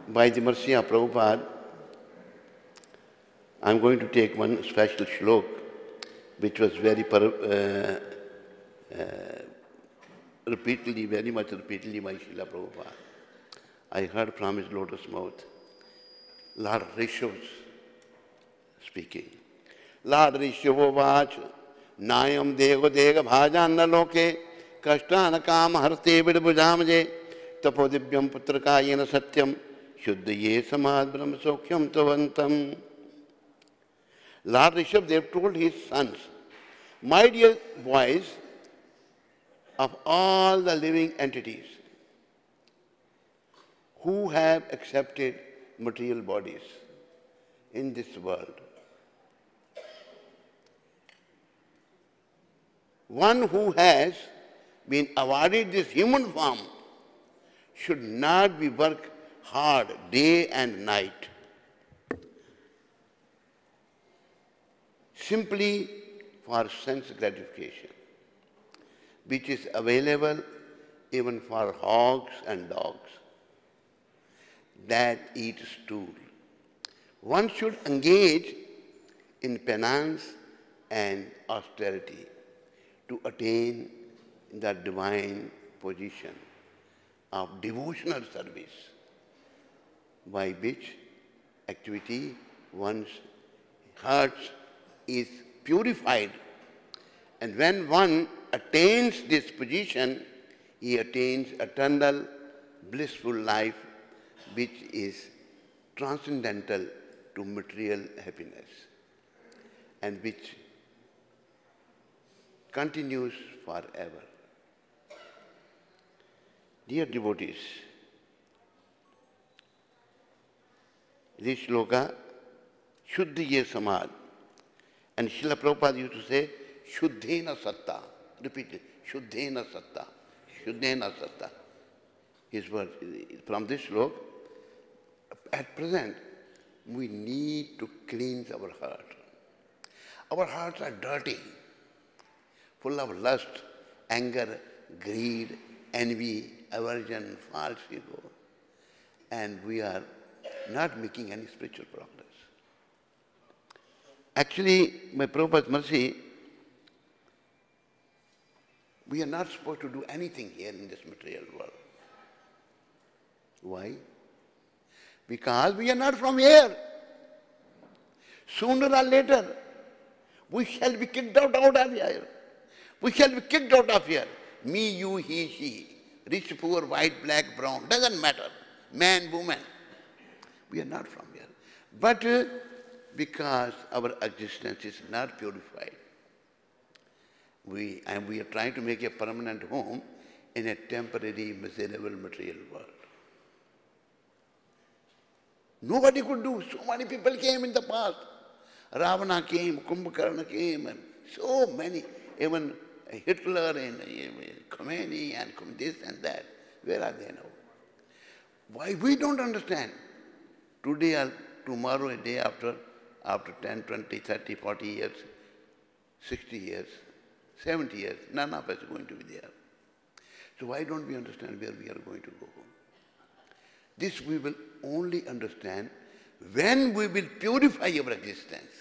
By the mercy of Prabhupada, I'm going to take one special shlok, which was very repeatedly, very much repeatedly by Srila Prabhupada. I heard from his lotus mouth, Lord Rishabh speaking. Lord Rishabh vach, Nayam dego dega bhajanna loke, kashtana kam harte vidbujamje, tapo divyam putrakayena satyam, shuddhaye samad brahma sokhyam tavantam. Lord Rishabh told his sons, my dear boys, of all the living entities who have accepted material bodies in this world, one who has been awarded this human form should not be work hard day and night, simply for sense gratification, which is available even for hogs and dogs that eat stool. One should engage in penance and austerity to attain the divine position of devotional service, by which activity one's heart is purified. And when one attains this position, he attains eternal blissful life, which is transcendental to material happiness and which continues forever. Dear devotees, this shloka, Shuddhiye Samad, and Srila Prabhupada used to say, Shuddhena Satta. Repeat it, Shuddhena Satta. Shuddhena Satta. His word, from this shloka, at present, we need to cleanse our heart. Our hearts are dirty, full of lust, anger, greed, envy, aversion, false ego. And we are not making any spiritual progress. Actually, by Prabhupada's mercy, we are not supposed to do anything here in this material world. Why? Because we are not from here. Sooner or later, we shall be kicked out of here. We shall be kicked out of here. Me, you, he, she, rich, poor, white, black, brown, doesn't matter. Man, woman. We are not from here. But because our existence is not purified, we are trying to make a permanent home in a temporary, miserable material world. Nobody could do. So many people came in the past. Ravana came, Kumbhakarna came, and so many, even Hitler and Khomeini and this and that. Where are they now? Why we don't understand? Today or tomorrow, a day after 10, 20, 30, 40 years, 60 years, 70 years, none of us is going to be there. So why don't we understand where we are going to go? This we will only understand when we will purify our existence.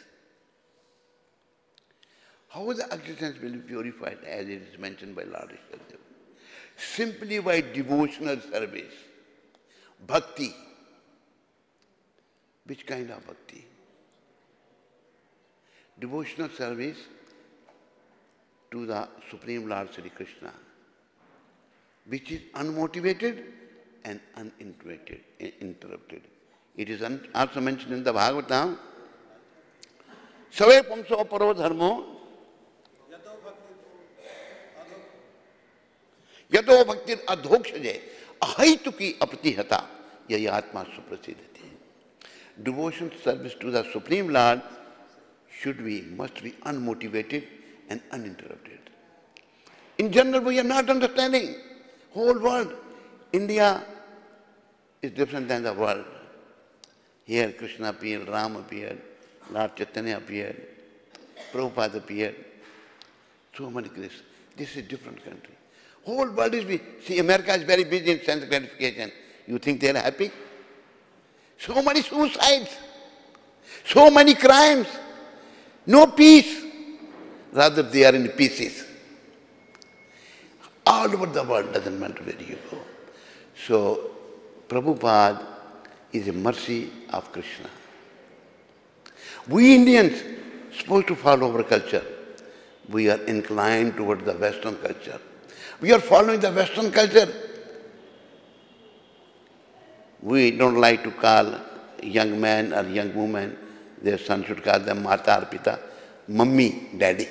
How the existence will be purified, as it is mentioned by Lord Rishabh? Simply by devotional service, bhakti. Which kind of bhakti? Devotional service to the Supreme Lord Sri Krishna, which is unmotivated and uninterrupted. It is also mentioned in the Bhagavatam, Save Pumso Paro Dharmo Yato Bhaktir Adhokshaje Ahaituki Apratihata Yayatma Suprasidhati. Devotion service to the Supreme Lord must be unmotivated and uninterrupted. In general, we are not understanding. Whole world, India is different than the world. Here Krishna appeared, Ram appeared, Lord Chaitanya appeared, Prabhupada appeared. So many Christians. This is a different country. Whole world is busy. See, America is very busy in sense gratification. You think they are happy? So many suicides, so many crimes, no peace. Rather, they are in pieces. All over the world, doesn't matter where you go. So, Prabhupada is a mercy of Krishna. We Indians supposed to follow our culture. We are inclined towards the Western culture. We are following the Western culture. We don't like to call young man or young woman, their son should call them Mata or Pita, Mummy, Daddy.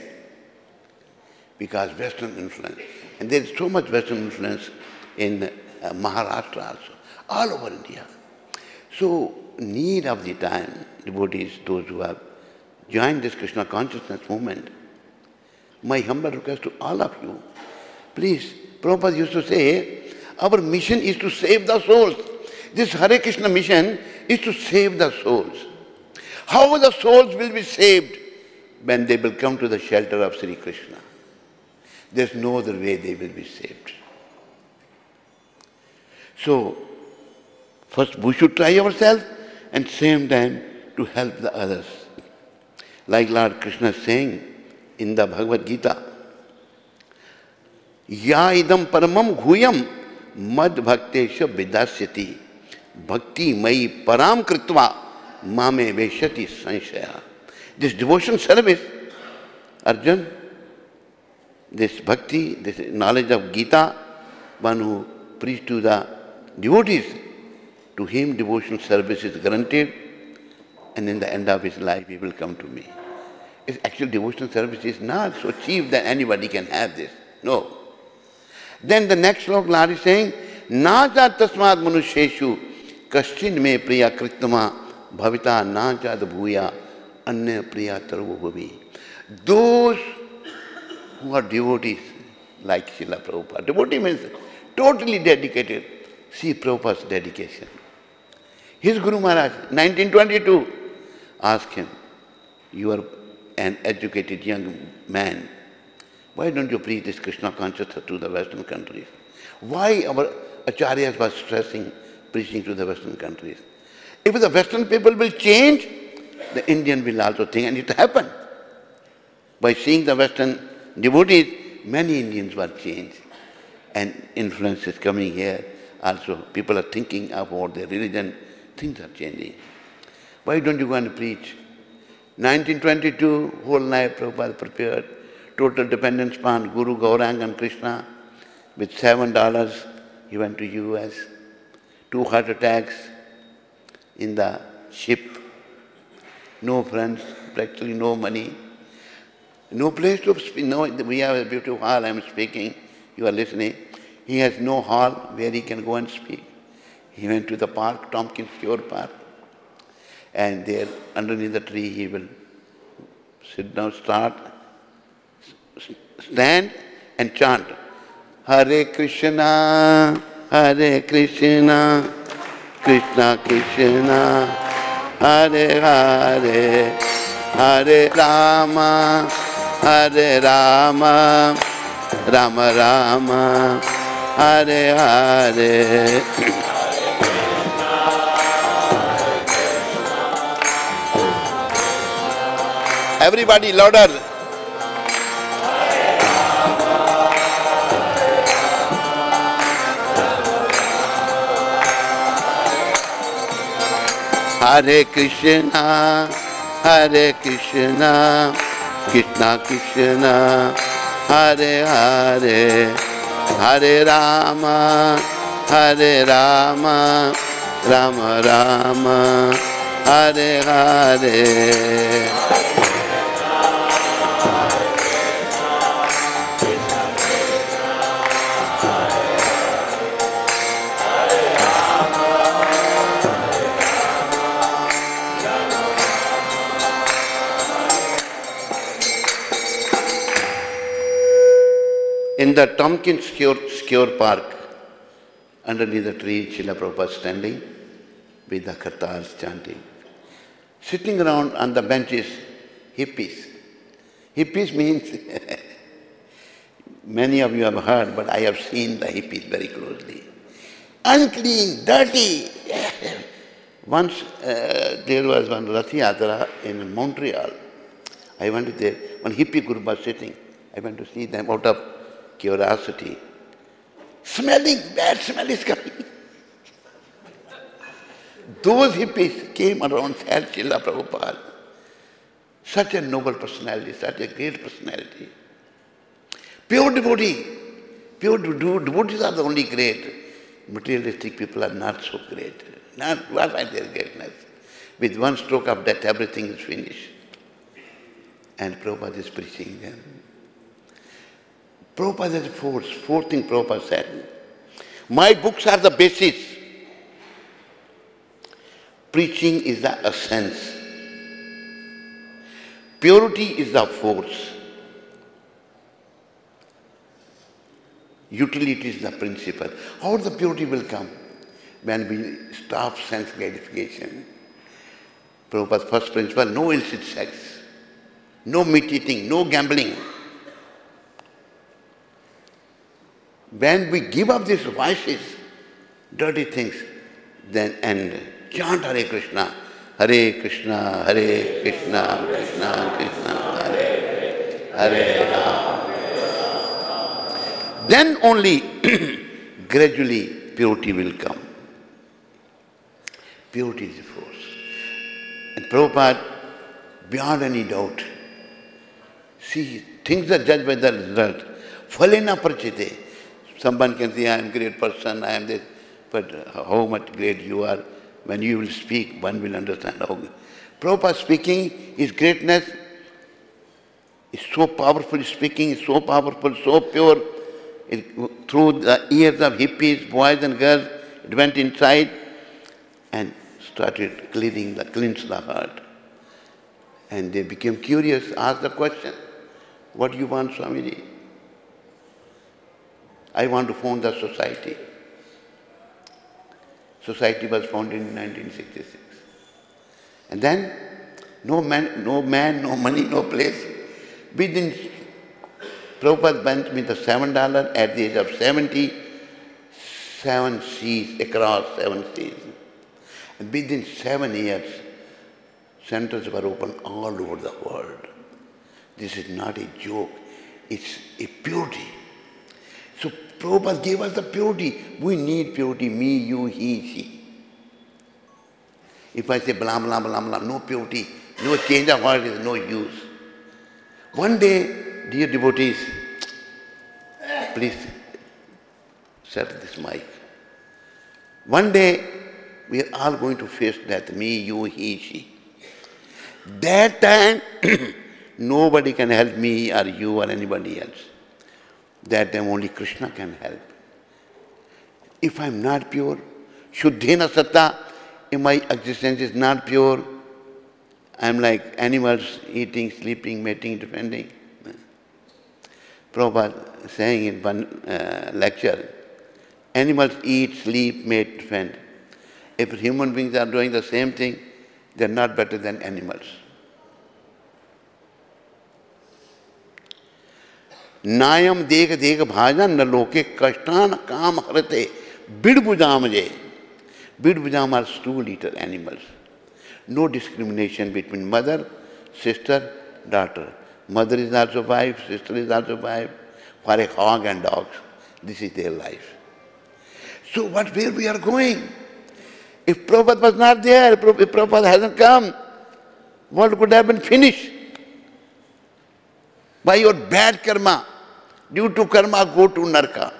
Because Western influence. And there is so much Western influence in Maharashtra also, all over India. So, need of the time, devotees, those who have joined this Krishna consciousness movement, my humble request to all of you, please, Prabhupada used to say, our mission is to save the souls. This Hare Krishna mission is to save the souls. How the souls will be saved? When they will come to the shelter of Sri Krishna. There's no other way they will be saved. So, first we should try ourselves and same time to help the others. Like Lord Krishna is saying in the Bhagavad Gita, Ya idam paramam ghuyam mad bhaktesha vidasyati bhakti mai param kritva mame veshati sanshaya. This devotion service, Arjun, this bhakti, this knowledge of Gita, one who preached to the devotees, to him devotion service is guaranteed, and in the end of his life he will come to me. His actual devotion service is not so cheap that anybody can have this. No. Then the next slok Lord is saying, Naja tasmad manusheshu kaschin me priya kritama bhavita naja bhuya anya priya tarvo bhavi. Those who are devotees, like Srila Prabhupada. Devotee means totally dedicated. See Prabhupada's dedication. His Guru Maharaj, 1922, asked him, you are an educated young man. Why don't you preach this Krishna consciousness to the Western countries? Why our acharyas were stressing preaching to the Western countries? If the Western people will change, the Indian will also think, and it happened. By seeing the Western devotees, many Indians were changed. And influence is coming here. Also, people are thinking about their religion. Things are changing. Why don't you go and preach? 1922, whole night Prabhupada prepared. Total dependence upon Guru Gauranga and Krishna. With $7, he went to US. 2 heart attacks in the ship. No friends, practically no money. No place to speak. No, we have a beautiful hall, I'm speaking, you are listening. He has no hall where he can go and speak. He went to the park, Tompkins Cure Park, and there underneath the tree he will sit down, stand and chant. Hare Krishna, Krishna Krishna, Hare Hare, Hare Rama, Hare Rama, Rama Rama, Hare Hare. Everybody louder. Hare Krishna, Krishna Krishna, Hare Hare, Hare Rama, Rama Rama, Hare Hare. In the Tompkins Cure Park, underneath the tree, Srila Prabhupada standing with the kartals chanting. Sitting around on the benches, hippies. Hippies means, many of you have heard, but I have seen the hippies very closely. Unclean, dirty, Once there was one Rath Yatra in Montreal. I went there. One hippie group was sitting. I went to see them out of curiosity. Smelling, bad smell is coming. Those hippies came around, said, Srila Prabhupada. Such a noble personality, such a great personality. Pure devotee. Pure devotees are the only great. Materialistic people are not so great. Not what are their greatness. With one stroke of death, everything is finished. And Prabhupada is preaching them. Prabhupada has fourth thing Prabhupada said. My books are the basis. Preaching is the essence. Purity is the force. Utility is the principle. How the purity will come? When we stop sense gratification. Prabhupada's first principle, no illicit sex, no meat eating, no gambling. When we give up these vices, dirty things, then and chant Hare Krishna, Hare Krishna, Hare Krishna, Krishna Krishna, Hare Hare Ram. Then only gradually purity will come. Purity is the force. And Prabhupada, beyond any doubt, see, things are judged by the result. Phalena parchite. Someone can say, I am a great person, I am this, but how much great you are, when you will speak, one will understand how. Prabhupada speaking, his greatness is so powerful, speaking is so powerful, so pure. Through the ears of hippies, boys and girls, it went inside and started cleanse the heart. And they became curious, asked the question, what do you want, Swamiji? I want to found the society. Society was founded in 1966. And then, no man, no money, no place. Within, Prabhupada went with the $7 at the age of 70, 7 seas, across 7 seas. And within 7 years, centers were opened all over the world. This is not a joke, it's a purity. So Prabhupada gave us the purity. We need purity, me, you, he, she. If I say blah, blah, blah, blah, no purity, no change of heart is no use. One day, dear devotees, please set this mic. One day, we are all going to face death, me, you, he, she. That time, nobody can help me or you or anybody else. That time only Krishna can help. If I am not pure, Shuddhena Satta, if my existence is not pure, I am like animals, eating, sleeping, mating, defending. Prabhupada saying in one lecture, animals eat, sleep, mate, defend. If human beings are doing the same thing, they are not better than animals. Nayam deka deka bhajan na loke kashtan kam harate bidbujamaje. Bidbujam are stool-eater animals. No discrimination between mother, sister, daughter. Mother is also wife, sister is also wife. For a hog and dogs, this is their life. So where we are going? If Prabhupada was not there, if Prabhupada hasn't come, world could have been finished. By your bad karma, due to karma, go to Narka.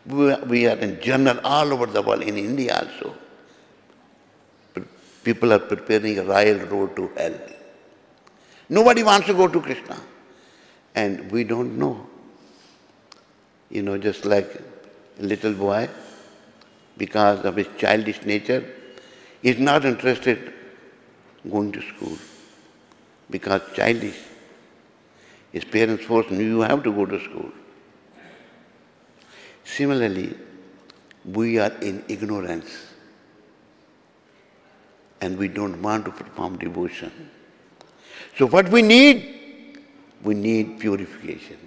We are in general all over the world, in India also. People are preparing a royal road to hell. Nobody wants to go to Krishna. And we don't know. You know, just like a little boy, because of his childish nature, is not interested going to school. Because childish. His parents force him, you have to go to school. Similarly, we are in ignorance and we don't want to perform devotion. So what we need? We need purification.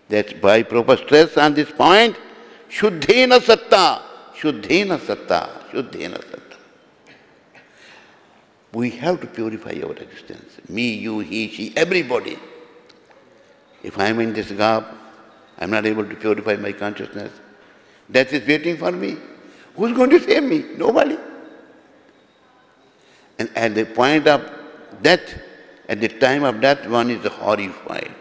That's why Prabhupada stress on this point, Shuddhena Satta, Shuddhena Satta, Shuddhena Satta. We have to purify our existence. Me, you, he, she, everybody. If I'm in this garb, I'm not able to purify my consciousness. Death is waiting for me. Who's going to save me? Nobody. And at the point of death, at the time of death, one is horrified.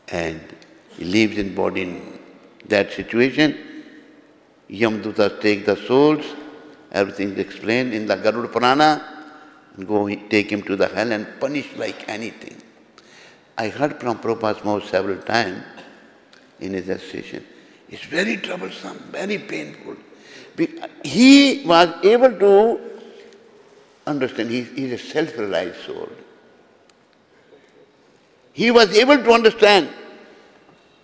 And he lives in body in that situation. Yamadutas take the souls, everything is explained in the Garuda Purana, and go take him to the hell and punish like anything. I heard from Prabhupada's mouth several times in his association. It's very troublesome, very painful. He was able to understand, he is a self-realized soul. He was able to understand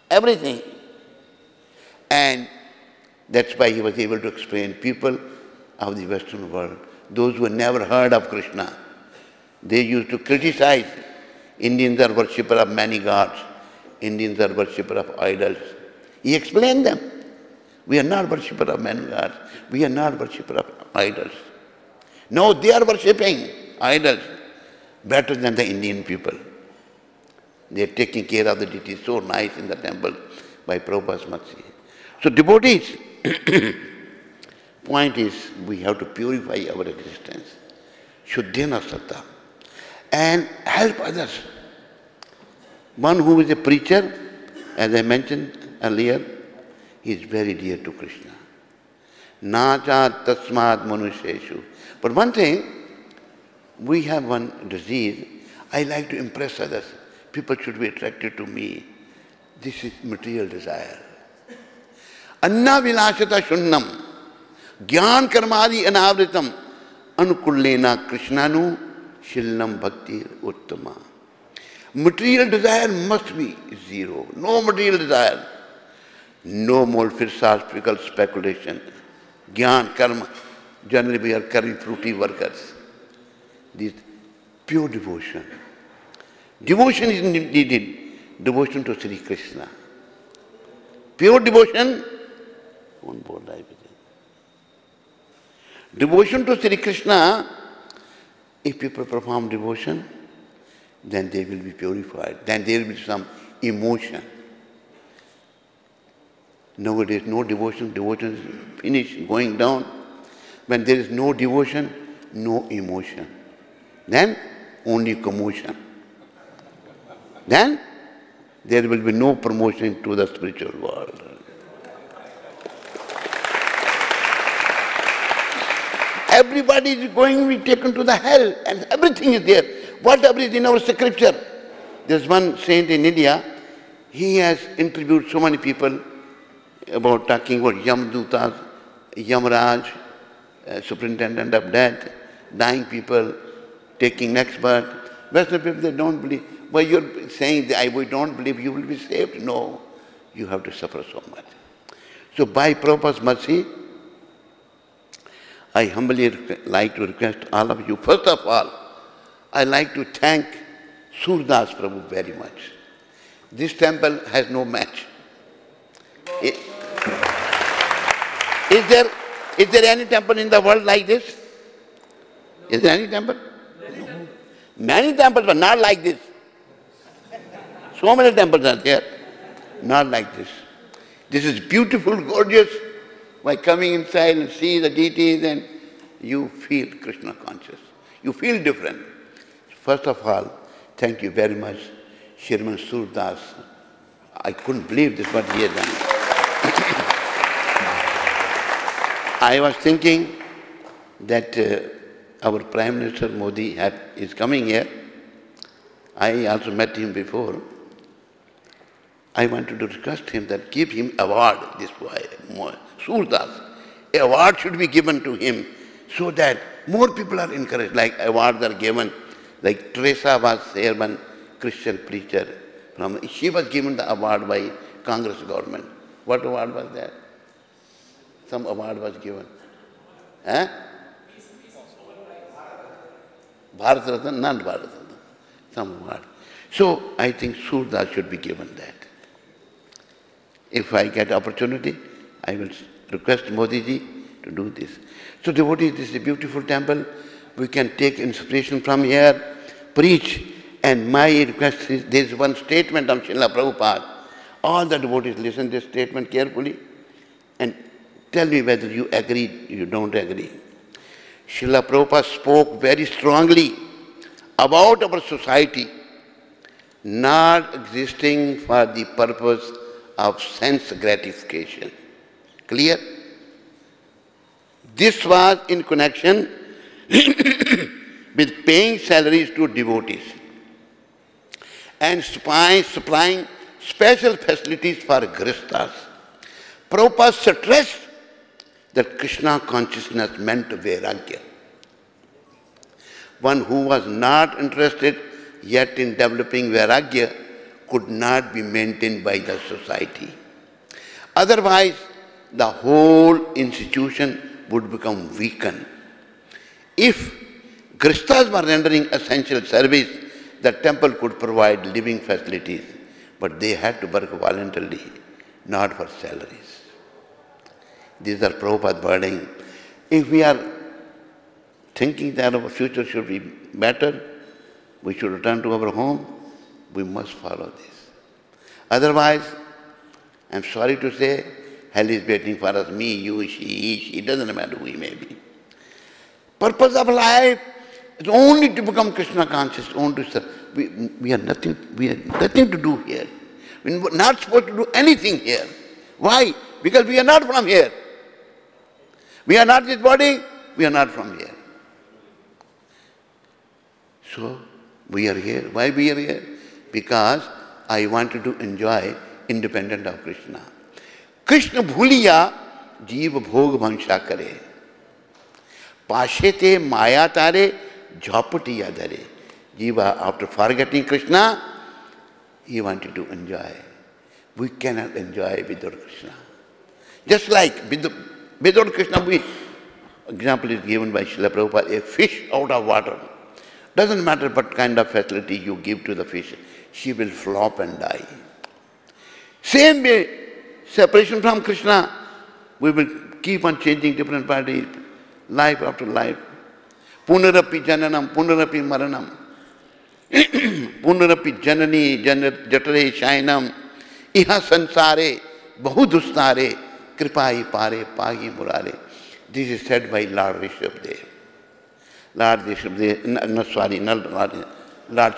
everything. And that's why he was able to explain people of the Western world, those who had never heard of Krishna. They used to criticize Indians are worshippers of many gods. Indians are worshippers of idols. He explained them. We are not worshippers of many gods. We are not worshippers of idols. No, they are worshipping idols better than the Indian people. They are taking care of the deities so nice in the temple by Prabhupada's mercy. So devotees, point is we have to purify our existence. Shuddhena satta. And help others. One who is a preacher, as I mentioned earlier, he is very dear to Krishna. Nacha tasmad manusheshu. But one thing, we have one disease, I like to impress others. People should be attracted to me. This is material desire. Anna vilashata shunnam, gyan karmadi anavritam, anukullena krishnanu, shilnam bhakti uttama. Material desire must be zero. No material desire. No more philosophical speculation. Gyan, karma. Generally we are carrying fruity workers. This pure devotion. Devotion is needed. Devotion to Sri Krishna. Pure devotion. Devotion to Sri Krishna, if people perform devotion, then they will be purified. Then there will be some emotion. Nowadays, no devotion. Devotion is finished, going down. When there is no devotion, no emotion. Then only commotion. Then there will be no promotion to the spiritual world. Everybody is going to be taken to the hell, and everything is there. Whatever is in our scripture. There's one saint in India, he has interviewed so many people about talking about Yamadutas, Yamaraj, superintendent of death, dying people, taking next birth. Western people, they don't believe. Why you're saying that we don't believe you will be saved? No, you have to suffer so much. So by Prabhupada's mercy, I humbly like to request all of you, first of all, I like to thank Surdas Prabhu very much. This temple has no match. Is there any temple in the world like this? Is there any temple? No. Many temples, but not like this. So many temples are there, not like this. This is beautiful, gorgeous. By coming inside and see the deities, and you feel Krishna conscious. You feel different. First of all, thank you very much, Shriman Surdas. I couldn't believe this what he had done. I was thinking that our Prime Minister Modi is coming here. I also met him before. I wanted to request him that give him award, this boy, Surdas. A award should be given to him so that more people are encouraged, like awards are given. Like Teresa was here, one Christian preacher. She was given the award by Congress government. What award was that? Some award was given. Huh? Bharat Ratna, not Bharat Ratna. Some award. So I think Surdas should be given that. If I get opportunity, I will request Modi ji to do this. So devotees, this is a beautiful temple. we can take inspiration from here, preach. And my request is, there is one statement of Srila Prabhupada. All the devotees listen to this statement carefully and tell me whether you agree or you don't agree. Srila Prabhupada spoke very strongly about our society not existing for the purpose of sense gratification. Clear? This was in connection with paying salaries to devotees and supplying special facilities for grihasthas. Prabhupada stressed that Krishna consciousness meant vairagya. One who was not interested yet in developing vairagya could not be maintained by the society. Otherwise, the whole institution would become weakened. If grihasthas were rendering essential service, the temple could provide living facilities, but they had to work voluntarily, not for salaries. These are Prabhupada's wording. If we are thinking that our future should be better, we should return to our home, we must follow this. Otherwise, I'm sorry to say, hell is waiting for us, me, you, she, doesn't matter who we may be. Purpose of life is only to become Krishna conscious, only to serve. We have nothing to do here. We're not supposed to do anything here. Why? Because we are not from here. We are not this body, we are not from here. So, we are here. Why we are here? Because I wanted to enjoy independent of Krishna. Krishna bhuliya jeev bhog bhansha kare. Pashete maya tare jhapatiya dhare. Jiva, after forgetting Krishna, he wanted to enjoy. We cannot enjoy without Krishna. Just like without Krishna, example is given by Srila Prabhupada, a fish out of water. Doesn't matter what kind of facility you give to the fish, she will flop and die. Same way, separation from Krishna, we will keep on changing different bodies, life after life. Punarapi jananam, punarapi maranam. Punarapi janani jatare shainam. Iha sansare, bahudustare, kripai pare, pagi murare. This is said by Lord Rishabdev. Lord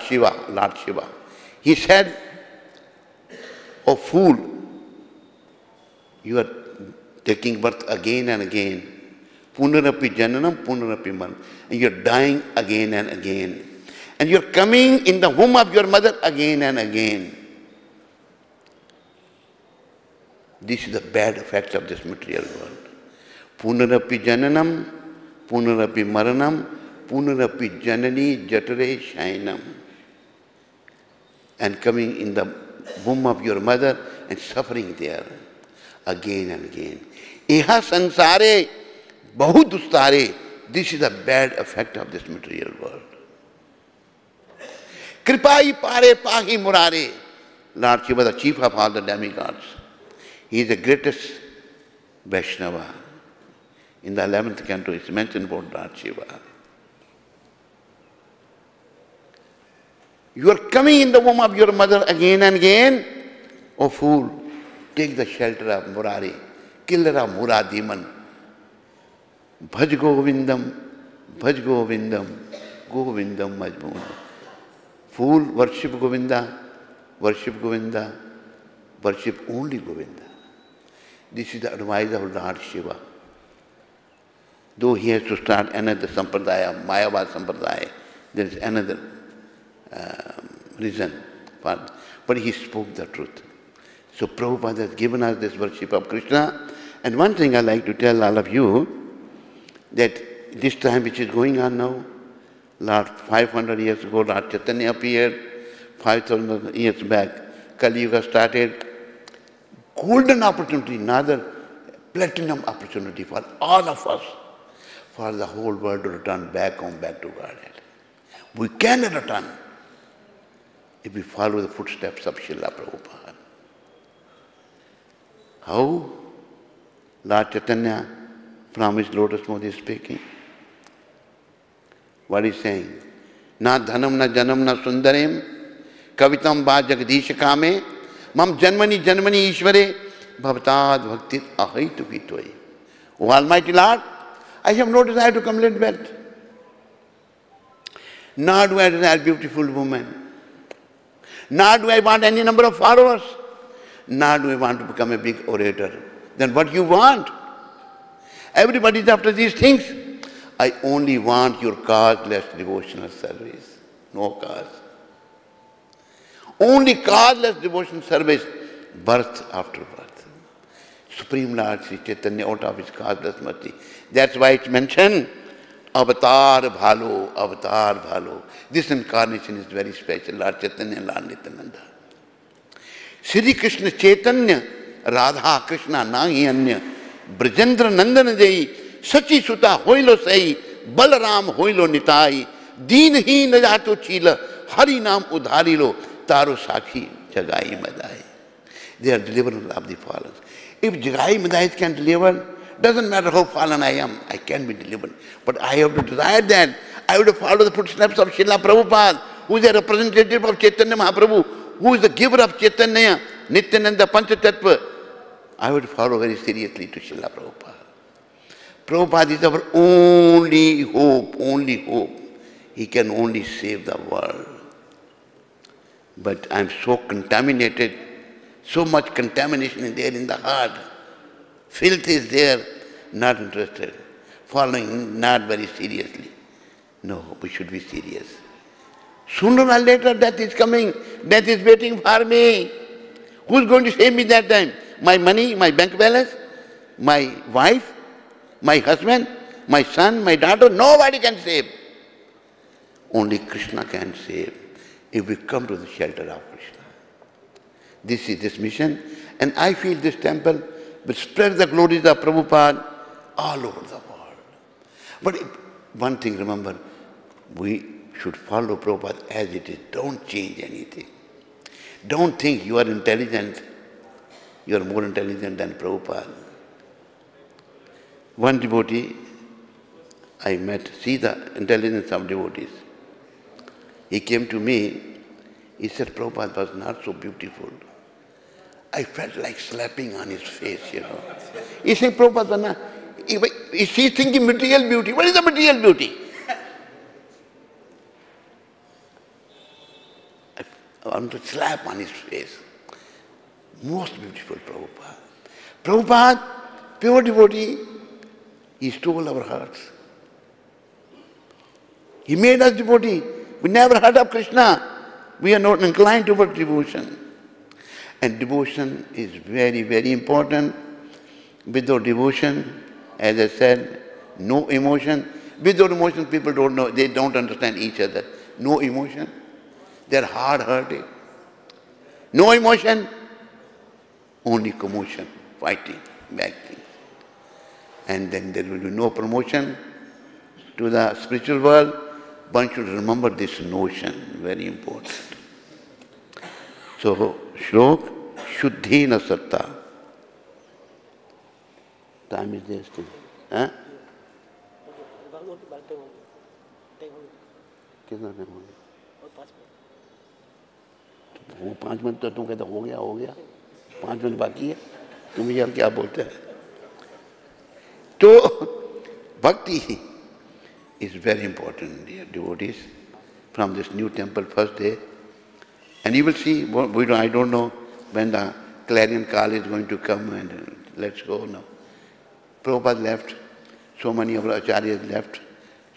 Shiva. He said, "O fool, you are taking birth again and again. Punarapi jananam, punarapi maranam. And you are dying again and again. And you are coming in the womb of your mother again and again." This is the bad effects of this material world. Punarapi jananam, punarapi maranam, punarapi janani jatare shainam. And coming in the womb of your mother and suffering there again and again. Iha sansare bahudustare. This is the bad effect of this material world. Kripai pare pahi murare. Lord Shiva, the chief of all the demigods. He is the greatest Vaishnava. In the 11th canto, it's mentioned about Lord Shiva. You are coming in the womb of your mother again and again. O fool, take the shelter of Murari, killer of Muradiman. Bhaj Govindam, Govindam Majmoon. Fool, worship Govinda, worship only Govinda. This is the advice of Lord Shiva. Though he has to start another sampradaya, Mayavad sampradaya, there is another reason for it. But he spoke the truth. So Prabhupada has given us this worship of Krishna. And one thing I like to tell all of you, that this time which is going on now, Lord 500 years ago, Lord Chaitanya appeared, 5,000 years back, Kali Yuga started. Golden opportunity, another platinum opportunity for all of us, for the whole world to return back home, back to Godhead. We can return if we follow the footsteps of Srila Prabhupada. How? Lord Chaitanya, from his lotus mouth is speaking. What is saying? Na dhanam na janam na sundarem kavitam va jagdish kame mam janmani janmani ishvare bhavatad bhaktir ahaitu kitoi. O Almighty Lord, I have no desire to come late bed. Nor do I desire beautiful woman. Nor do I want any number of followers. Nor do I want to become a big orator. Then what you want? Everybody is after these things. I only want your causeless devotional service. No cause. Only causeless devotional service, birth after birth. Supreme Lord Sri Chaitanya out of his causeless mercy. That's why it's mentioned, Avatar Bhalo, Avatar Bhalo. This incarnation is very special, Lord Chaitanya and Lord Nityananda. Sri Krishna Chaitanya, Radha Krishna Nahi Anya, Brajendra Nandan Jai, Sachi Suta Hoilo Sai, Balaram Hoilo Nitai, Deen Hi Najato Chila, Hari Nam Udharilo, Taro Sakhi, Jagai Madai. They are deliverers of the fallen. If Jagai Madai can deliver, doesn't matter how fallen I am, I can be delivered. But I have to desire that. I have to follow the footsteps of Srila Prabhupada, who is a representative of Chaitanya Mahaprabhu, who is the giver of Chaitanya, Nityananda, Panchatattva. I would follow very seriously to Srila Prabhupada. Prabhupada is our only hope, only hope. He can only save the world. But I am so contaminated, so much contamination is there in the heart. Filth is there, not interested. Following not very seriously. No, we should be serious. Sooner or later death is coming. Death is waiting for me. Who's going to save me that time? My money, my bank balance, my wife, my husband, my son, my daughter? Nobody can save. Only Krishna can save if we come to the shelter of Krishna. This is this mission, and I feel this temple will spread the glories of Prabhupada all over the world. But one thing remember, we should follow Prabhupada as it is. Don't change anything. Don't think you are intelligent. You are more intelligent than Prabhupada. One devotee I met, see the intelligence of devotees. He came to me, he said Prabhupada was not so beautiful. I felt like slapping on his face, you know. He said Prabhupada was not, he's thinking material beauty. What is the material beauty? I want to slap on his face. Most beautiful Prabhupada. Prabhupada, pure devotee, he stole our hearts. He made us devotee. We never heard of Krishna. We are not inclined towards devotion. And devotion is very, very important. Without devotion, as I said, no emotion. Without emotion, people don't know, they don't understand each other. No emotion. They're hard-hearted. No emotion, only commotion, fighting, backing. And then there will be no promotion to the spiritual world. One should remember this notion, very important. So, Shlok, Shuddhena Satta. Time is there still. Huh? कितना time हो गया? 5 minute तो तुम कहते हो गया 5 minute बाकी है तुम यार क्या बोलते हैं तो bhakti is very important, dear devotees, from this new temple first day. And you will see, I don't know when the clarion call is going to come and let's go now. Prabhupada left, so many of our acharyas left,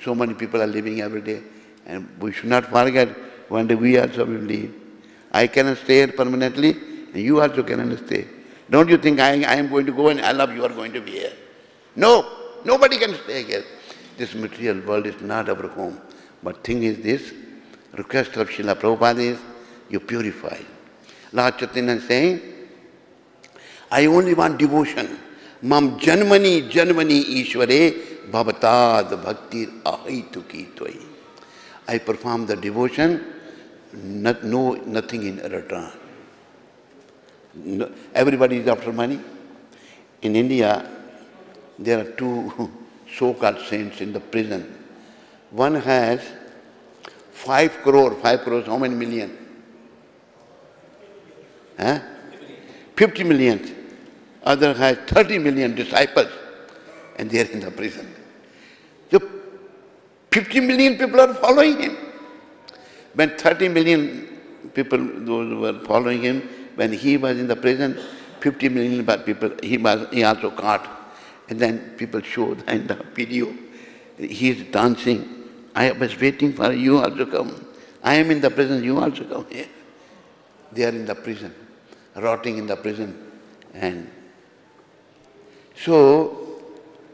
so many people are living every day. And we should not forget, one day we also will leave. I cannot stay here permanently, and you also cannot stay. Don't you think I am going to go and all of you are going to be here? No, nobody can stay here. This material world is not our home. But thing is this, request of Srila Prabhupada is, you purify. Lord Chaitanya is saying, I only want devotion. Mam janmani janmani ishvare bhavatad bhaktir ahaitu ki tvai. I perform the devotion, nothing in return. No, everybody is after money. In India, there are 2 so-called saints in the prison. One has 5 crore. 5 crores, how many million? 50 million. Other has 30 million disciples, and they are in the prison. So 50 million people are following him. When 30 million people, those who were following him, when he was in the prison, 50 million people, he also caught. And then people showed in the video, he is dancing. I was waiting for you also come. I am in the prison, you also come here. They are in the prison, rotting in the prison. And so,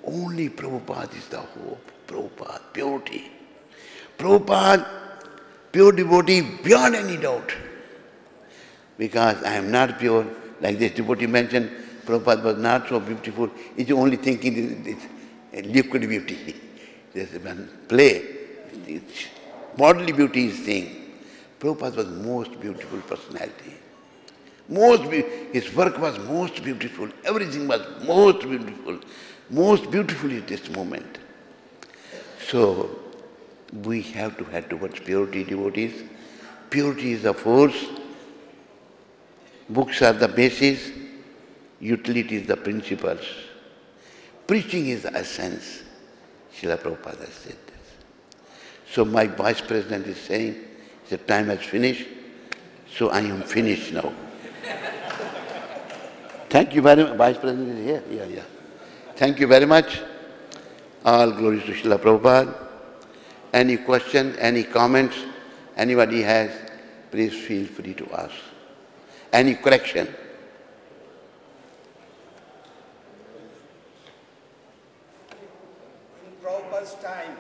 only Prabhupada is the hope. Prabhupada, purity. Prabhupada, pure devotee beyond any doubt. Because I am not pure, like this devotee mentioned, Prabhupada was not so beautiful. He's only thinking this liquid beauty. There's one play. Bodily beauty is saying. Prabhupada was most beautiful personality. His work was most beautiful. Everything was most beautiful. Most beautiful is this moment. So, we have to head towards purity, devotees. Purity is the force. Books are the basis. Utility is the principles. Preaching is the essence. Srila Prabhupada said this. So my vice president is saying, the time has finished, so I am finished now. Thank you very much. Vice president is here? Yeah. Thank you very much. All glories to Srila Prabhupada. Any question, any comments, anybody has, please feel free to ask. Any correction? In Prabhupada's time,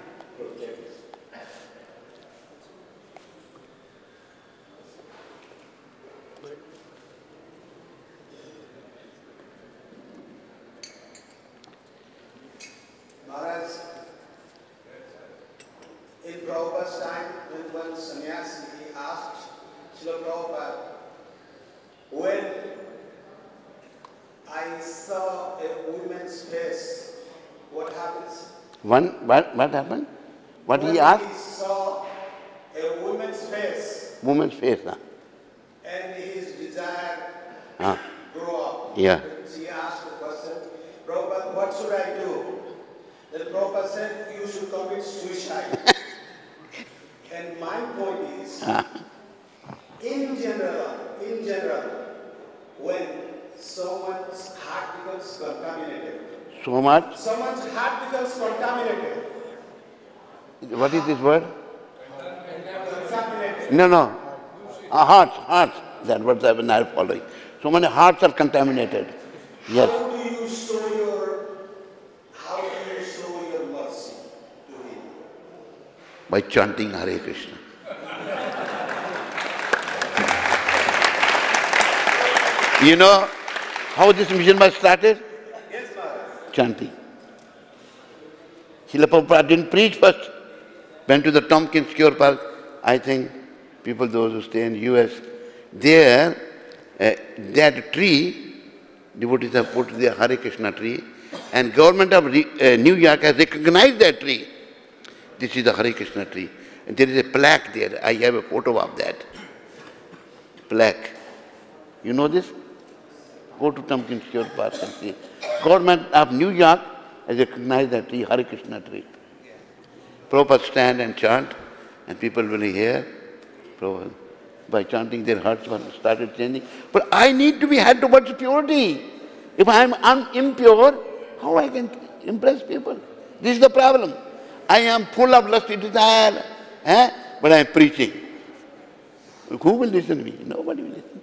Maharaj, in Prabhupada's time, when one sannyasi asked Srila Prabhupada, when I saw a woman's face, what happens? What happened? What when he asked? He saw a woman's face. Woman's face, huh? And his desire Ah. grow up. Yeah. He asked the question, Prabhupada, what should I do? Then Prabhupada said, you should commit suicide. And my point is, in general, when someone's heart becomes contaminated, So much? someone's heart becomes contaminated. What is this word? Contaminated. No. Hearts. That word I've been following. So many hearts are contaminated. Yes. How do you show your mercy to him? By chanting Hare Krishna. You know how this mission was started? Yes, Maharaj. Chanting. Srila Prabhupada didn't preach first. Went to the Tompkins Cure Park. I think people, those who stay in the US, there, that tree, devotees have put the Hare Krishna tree, and government of New York has recognized that tree. This is the Hare Krishna tree. And there is a plaque there. I have a photo of that plaque. You know this? Go to Tompkins Cure Park and see. Government of New York has recognized that tree, Hare Krishna tree. Prabhupada stand and chant, and people will hear. Prabhupada, by chanting, their hearts started changing. But I need to be head towards purity. If I am impure, how I can impress people? This is the problem. I am full of lusty desire, but I am preaching. Who will listen to me? Nobody will listen.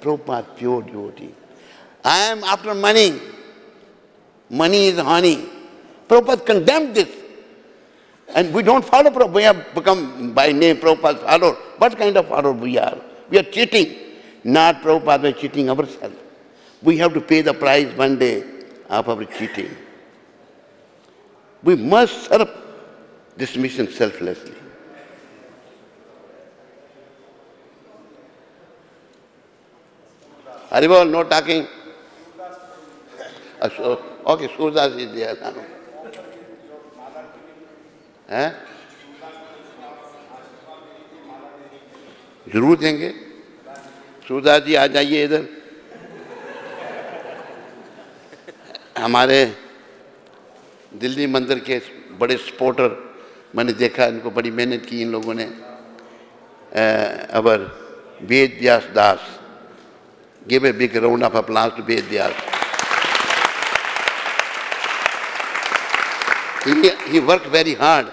Prabhupada, pure devotee. I am after money. Money is honey. Prabhupada condemned this. And we don't follow Prabhupada. We have become by name Prabhupada's follower. What kind of follower we are? We are cheating. Not Prabhupada, we are cheating ourselves. We have to pay the price one day of our cheating. We must serve this mission selflessly. Haribol, no talking. Okay, Surdas is there. जरूर देंगे। सूरदास जी आ जाइए इधर। हमारे दिल्ली मंदिर के बड़े supporter, मैंने देखा इनको, बड़ी मेहनत की इन लोगों ने। अवर वेद व्यास दास, give a big round of applause to Ved Vyas. He worked very hard